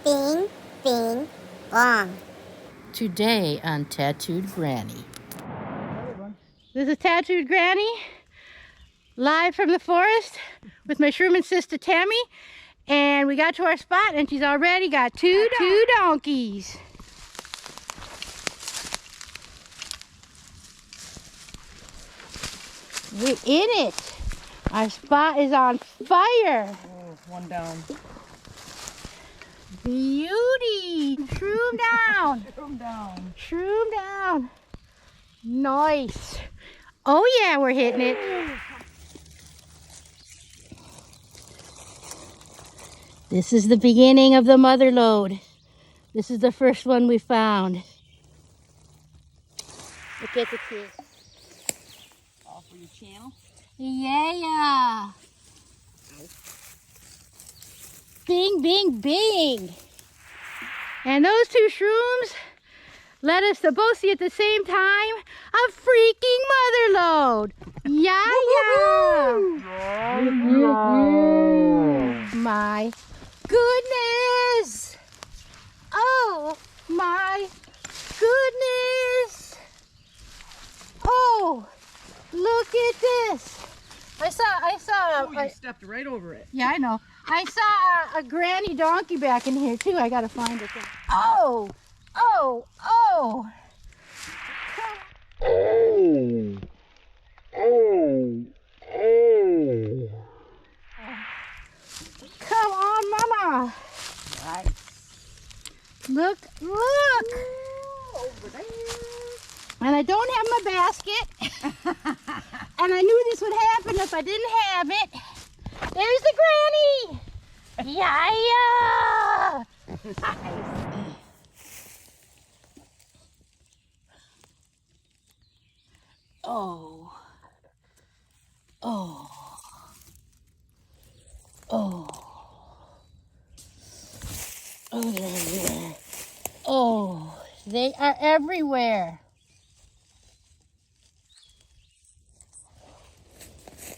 Bing, bing, bong. Today on Tattooed Granny. This is Tattooed Granny, live from the forest with my Shroomin Sistah Tammi. And we got to our spot and she's already got two donkeys. We're in it. Our spot is on fire. Oh, one down. Beauty. Shroom down. Shroom down. Shroom down. Nice. Oh yeah, we're hitting it. This is the beginning of the mother load. This is the first one we found. Look at the kids. All for your channel. Yeah. Bing, bing, bing. And those two shrooms let us to both see at the same time a freaking mother load. Yeah. My goodness. Oh my goodness. Oh, look at this. I saw. Oh, you stepped right over it. Yeah, I know. I saw a granny donkey back in here too. I gotta find it. Oh. Come on, Mama. Right. Look. Over there. And I don't have my basket. And I knew this would happen if I didn't have it. There's the granny. Yeah. Oh. There. Oh, they are everywhere.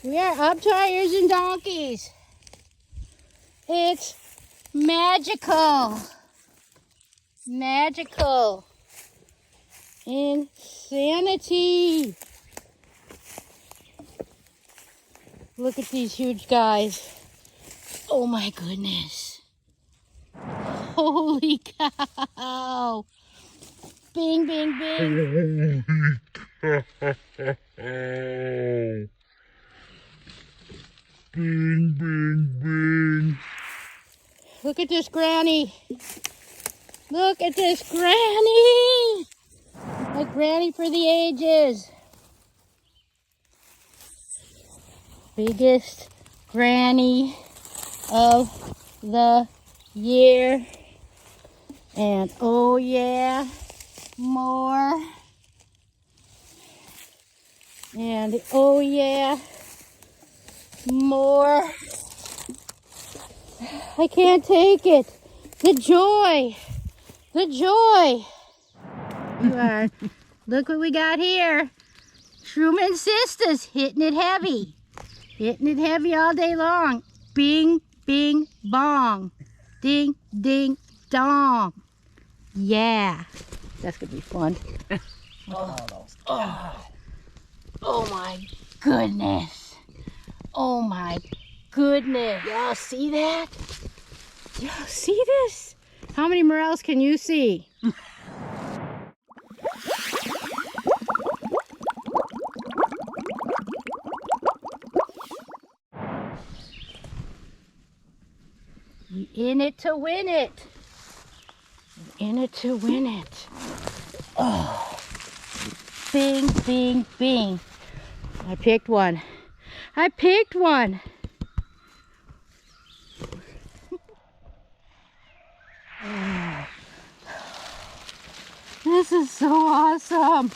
We are up to our ears in donkeys. It's magical. Magical. Insanity. Look at these huge guys. Oh my goodness. Holy cow. Bing, bing, bing. Bing, bing, bing. Look at this granny. Look at this granny. A granny for the ages. Biggest granny of the year. And oh yeah, more. And oh yeah, more. I can't take it. The joy. The joy. You are. Look what we got here. Shroomin Sistahs hitting it heavy. Hitting it heavy all day long. Bing, bing, bong. Ding, ding, dong. Yeah. That's going to be fun. Oh my goodness. Oh my goodness. Y'all see that? Y'all see this? How many morels can you see? We in it to win it. We're in it to win it. Oh. Bing, bing, bing. I picked one. I picked one. Oh. This is so awesome.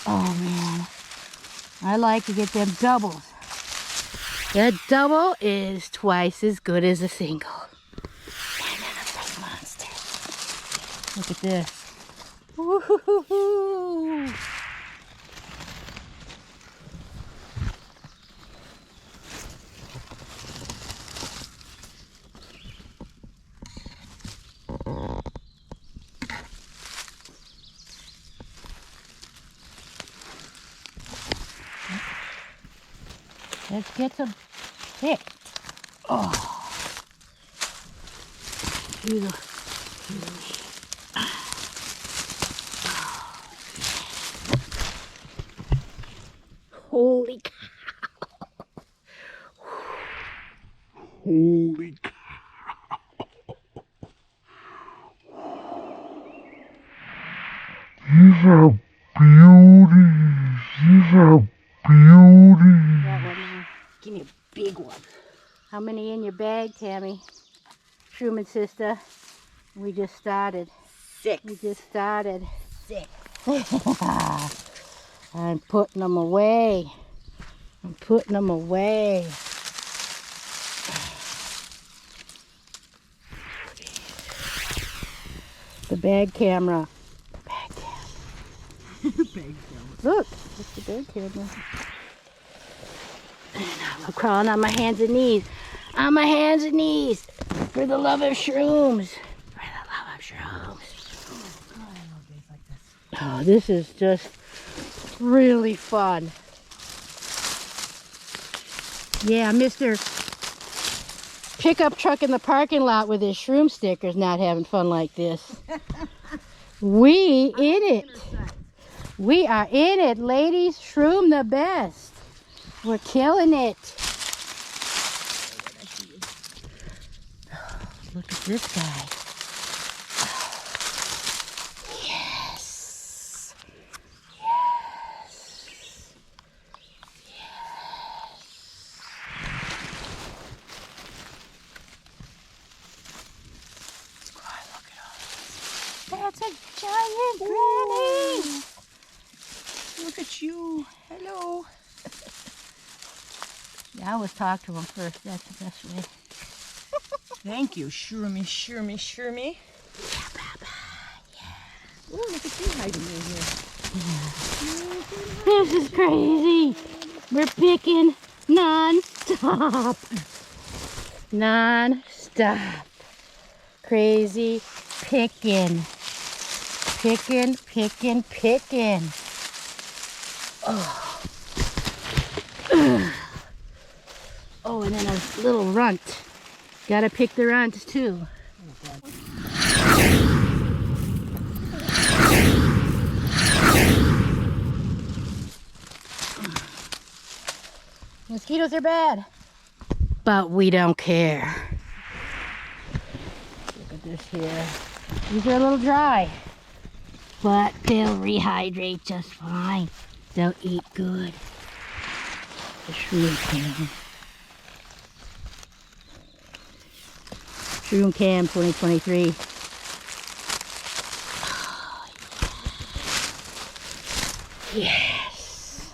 Oh man. I like to get them doubles. A double is twice as good as a single. And then a big monster. Look at this. Woo-hoo-hoo-hoo. Let's get some pick. Oh. Holy cow. Holy cow. These are beauties. These are beauties. That one there. Give me a big one. How many in your bag, Tammy? Shroomin Sistah. We just started. 6. We just started. 6. I'm putting them away. I'm putting them away. The bag camera. The bag camera. Bag camera. Look, it's the bag camera. And I'm crawling on my hands and knees. On my hands and knees. For the love of shrooms. For the love of shrooms. Oh, I love days like this. Oh, this is just really fun. Yeah, Mr. Pickup truck in the parking lot with his shroom stickers not having fun like this. We in it. We are in it, ladies. Shroom the best. We're killing it. Look at this guy. Yes. Yes. God, look at all this. That's a giant granny. Look at you. Hello. Yeah, I always talk to him first. That's the best way. Thank you. Shroomy. Yeah, Papa. Yeah. Oh, look at you hiding in here. This is crazy. We're picking non-stop. Non-stop. Crazy picking. Picking. Oh. Oh, and then a little runt. Gotta pick the runts too. Mosquitoes are bad, but we don't care. Look at this here. These are a little dry, but they'll rehydrate just fine. They'll eat good. The Shroom Cam. Shroom Cam 2023. Oh, yes.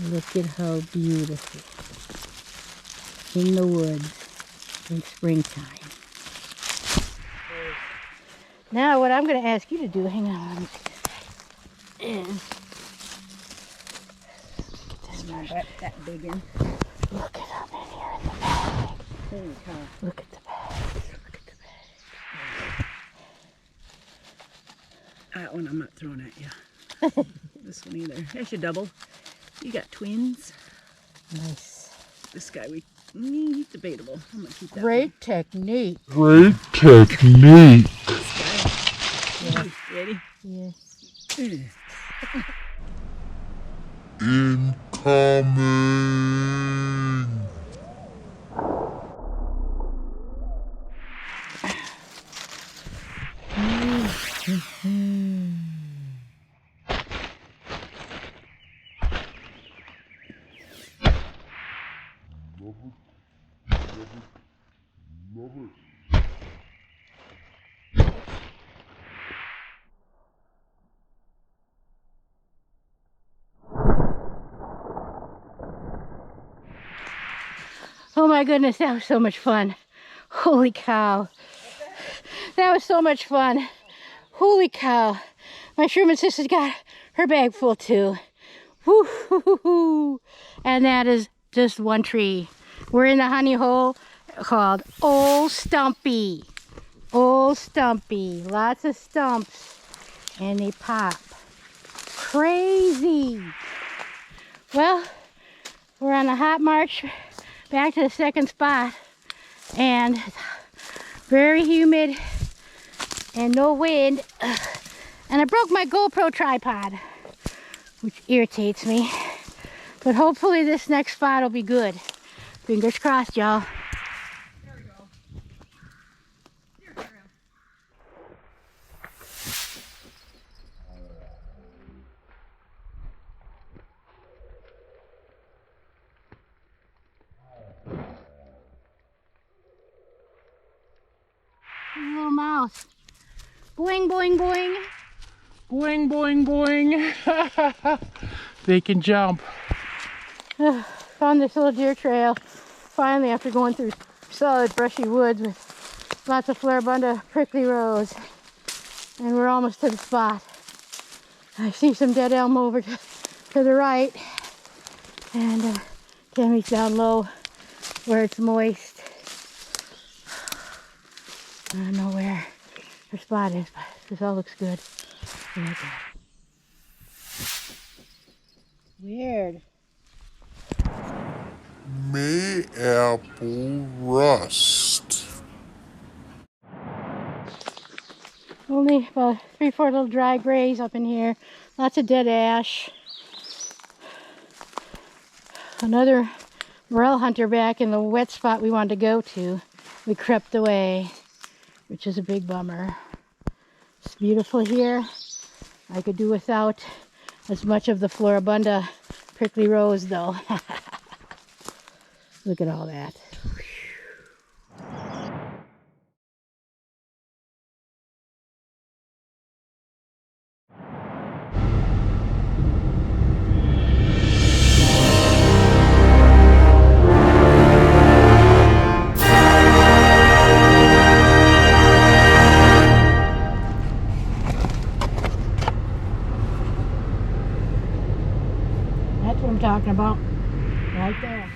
Look at how beautiful. In the woods in springtime. Now what I'm going to ask you to do, hang on, let me take this, is That big one. look at them in here in the bag. Holy cow. Look at the bags. Look at the bag. That one I'm not throwing at you. This one either. There's your double. You got twins. Nice. This guy, he's debatable. I'm going to keep that Great technique. Great technique. one. Yeah. Ready? Yes. Incoming. Love it. Oh my goodness, that was so much fun. Holy cow. That was so much fun. Holy cow. My Shroomin Sistah's got her bag full too. Woo-hoo-hoo-hoo. And that is just one tree. We're in the honey hole called Old Stumpy. old stumpy. Lots of stumps. And they pop. Crazy. Well, we're on a hot march back to the second spot. And it's very humid and no wind. And I broke my GoPro tripod, which irritates me. But hopefully this next spot will be good. Fingers crossed, y'all. There we go. Here, Shroom. Little mouse. Boing, boing, boing. Boing, boing, boing. They can jump. Found this little deer trail. Finally, after going through solid brushy woods with lots of Floribunda prickly rose. And we're almost to the spot. I see some dead elm over to the right. And Tammy's down low where it's moist. I don't know where her spot is, but this all looks good. Weird. Mayapple rust. Only about 3-4 little dry grays up in here. Lots of dead ash. Another morel hunter back in the wet spot we wanted to go to. We crept away, which is a big bummer. It's beautiful here. I could do without as much of the Floribunda prickly rose though. Look at all that. That's what I'm talking about. Right there.